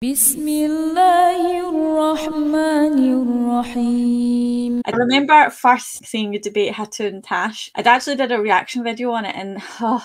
Bismillahirrahmanirrahim. I remember first seeing you debate Hatun Tash. I'd actually did a reaction video on it, and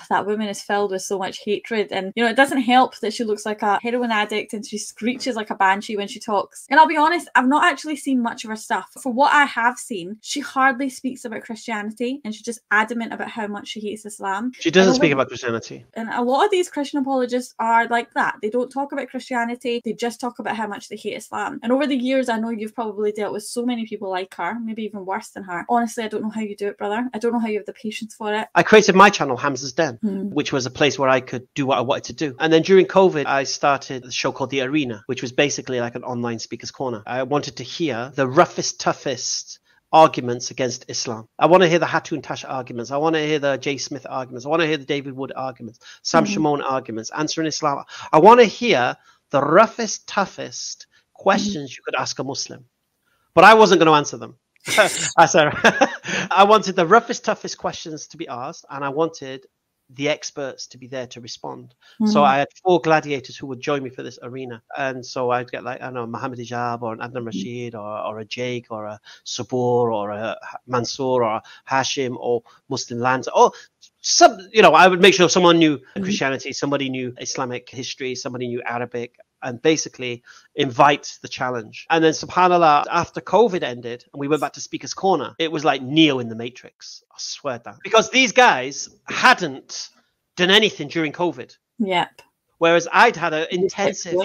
that woman is filled with so much hatred. And it doesn't help that she looks like a heroin addict and she screeches like a banshee when she talks. And I'll be honest, I've not actually seen much of her stuff. For what I have seen, she hardly speaks about Christianity, and she's just adamant about how much she hates Islam. She doesn't speak about Christianity. And a lot of these Christian apologists are like that. They don't talk about Christianity. They just talk about how much they hate Islam. And over the years, I know you've probably dealt with so many people like her, maybe even worse than her. Honestly, I don't know how you do it, brother. I don't know how you have the patience for it. I created my channel, Hamza'S, which was a place where I could do what I wanted to do. And then during COVID, I started a show called The Arena, which was basically like an online speaker's corner. I wanted to hear the roughest, toughest arguments against Islam. I want to hear the Hatun Tash arguments. I want to hear the J. Smith arguments. I want to hear the David Wood arguments, Sam Shimon arguments, answering Islam. I want to hear the roughest, toughest questions you could ask a Muslim. But I wasn't going to answer them. I wanted the roughest, toughest questions to be asked, and I wanted the experts to be there to respond. So I had 4 gladiators who would join me for this arena. And so I'd get like, I don't know, Mohammed Hijab or an Adnan Rashid or a Jake or a Sabur or a Mansour or a Hashim or Muslim Lands or some, I would make sure someone knew Christianity, somebody knew Islamic history, somebody knew Arabic, and basically invite the challenge. And then subhanAllah, after COVID ended and we went back to Speaker's Corner, it was like Neo in the Matrix. I swear that. Because these guys hadn't done anything during COVID. Yep. Whereas I'd had an intensive...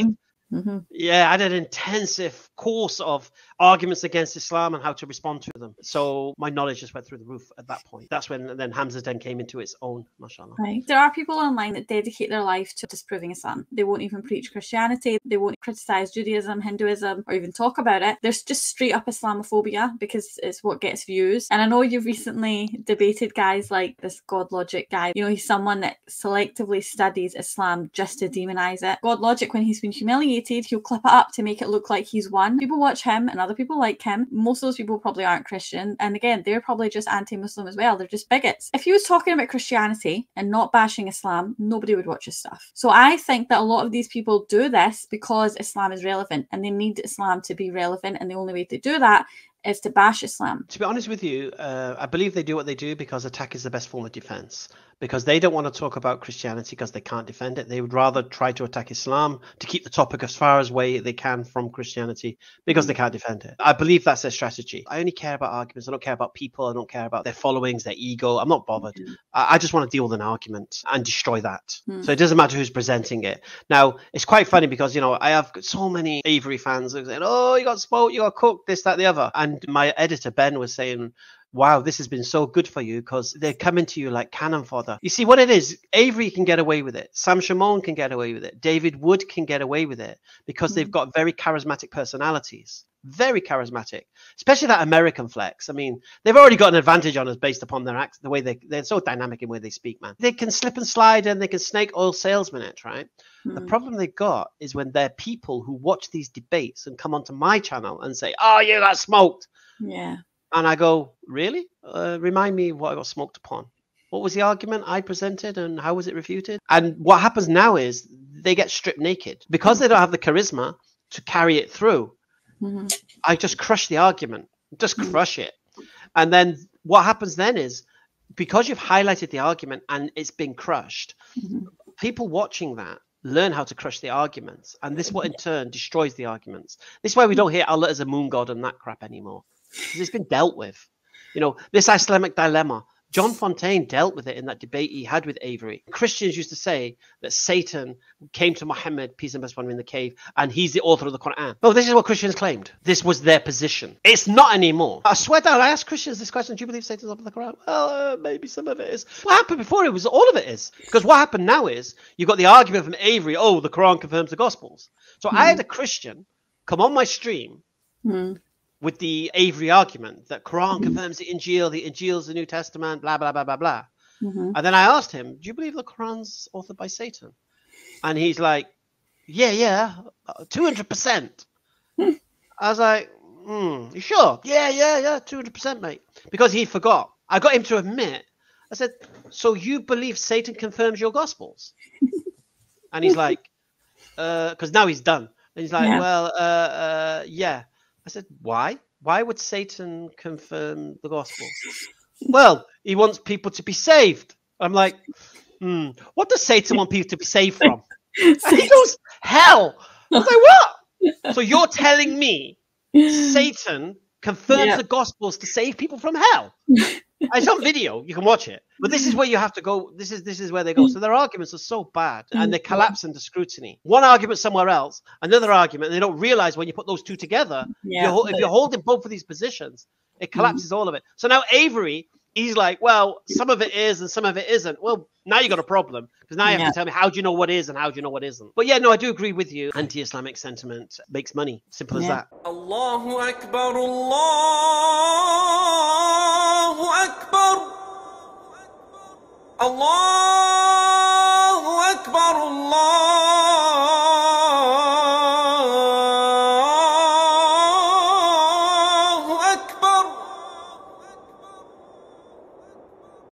I did an intensive course of arguments against Islam and how to respond to them. So my knowledge just went through the roof at that point. That's when then Hamza'S then came into its own, mashallah. Right. There are people online that dedicate their life to disproving Islam. They won't even preach Christianity. They won't criticize Judaism, Hinduism, or even talk about it. There's just straight up Islamophobia because it's what gets views. And I know you've recently debated guys like this God Logic guy. He's someone that selectively studies Islam just to demonize it. God Logic, when he's been humiliated, he'll clip it up to make it look like he's won. People watch him and other people like him. Most of those people probably aren't Christian. And again, they're probably just anti-Muslim as well. They're just bigots. If he was talking about Christianity and not bashing Islam, nobody would watch his stuff. So I think that a lot of these people do this because Islam is relevant and they need Islam to be relevant. And the only way to do that is to bash Islam. To be honest with you, I believe they do what they do because attack is the best form of defense. Because they don't want to talk about Christianity because they can't defend it. They would rather try to attack Islam to keep the topic as far away they can from Christianity because they can't defend it. I believe that's their strategy. I only care about arguments. I don't care about people. I don't care about their followings, their ego. I'm not bothered. I just want to deal with an argument and destroy that. So it doesn't matter who's presenting it. Now, it's quite funny because, I have so many Avery fans who say, oh, you got smoked, you got cooked, this, that, the other. And my editor, Ben, was saying, wow, this has been so good for you because they're coming to you like cannon fodder. You see what it is? Avery can get away with it. Sam Shimon can get away with it. David Wood can get away with it because they've got very charismatic personalities. Very charismatic, especially that American flex. I mean, they've already got an advantage on us based upon their accent, the way they're so dynamic in where they speak, man. They can slip and slide and they can snake oil salesman it, right? The problem they got is when they're people who watch these debates and come onto my channel and say, oh, you got smoked. Yeah. And I go, really? Remind me what I got smoked upon. What was the argument I presented and how was it refuted? And what happens now is they get stripped naked. Because they don't have the charisma to carry it through, I just crush the argument. Just crush it. And then what happens then is, because you've highlighted the argument and it's been crushed, people watching that learn how to crush the arguments. And this what in turn destroys the arguments. This is why we don't hear Allah as a moon god and that crap anymore. Because it's been dealt with. This Islamic dilemma, John Fontaine dealt with it in that debate he had with Avery. Christians used to say that Satan came to Mohammed, peace and peace upon him, in the cave, and he's the author of the Qur'an. No, this is what Christians claimed. This was their position. It's not anymore. I swear down, I asked Christians this question, do you believe Satan's author of the Qur'an? Well, maybe some of it is. What happened before it was all of it is. Because what happened now is, you've got the argument from Avery, oh, the Qur'an confirms the Gospels. So I had a Christian come on my stream with the Avery argument that Quran confirms the Injil is the New Testament, blah, blah, blah, blah, blah. And then I asked him, do you believe the Quran's authored by Satan? And he's like, yeah, 200%. I was like, you sure? Yeah, 200%, mate. Because he forgot. I got him to admit. I said, so you believe Satan confirms your Gospels? And he's like, because now he's done. And he's like, Yeah. well, yeah. I said, why? Why would Satan confirm the gospel? Well, he wants people to be saved. I'm like, what does Satan want people to be saved from? And he goes, hell. I was like, what? So you're telling me Satan confirms the gospels to save people from hell? It's on video. You can watch it. But this is where you have to go. This is where they go. So their arguments are so bad, and they collapse into scrutiny. One argument somewhere else, another argument, and they don't realize when you put those two together, if you're holding both of these positions, it collapses all of it. So now Avery, he's like, well, some of it is and some of it isn't. Well, now you got a problem, because now you have to tell me, how do you know what is and how do you know what isn't? But yeah, no, I do agree with you. Anti-Islamic sentiment makes money. Simple as that. Allahu Akbar, Allahu Akbar. Allahu Akbar, Allah.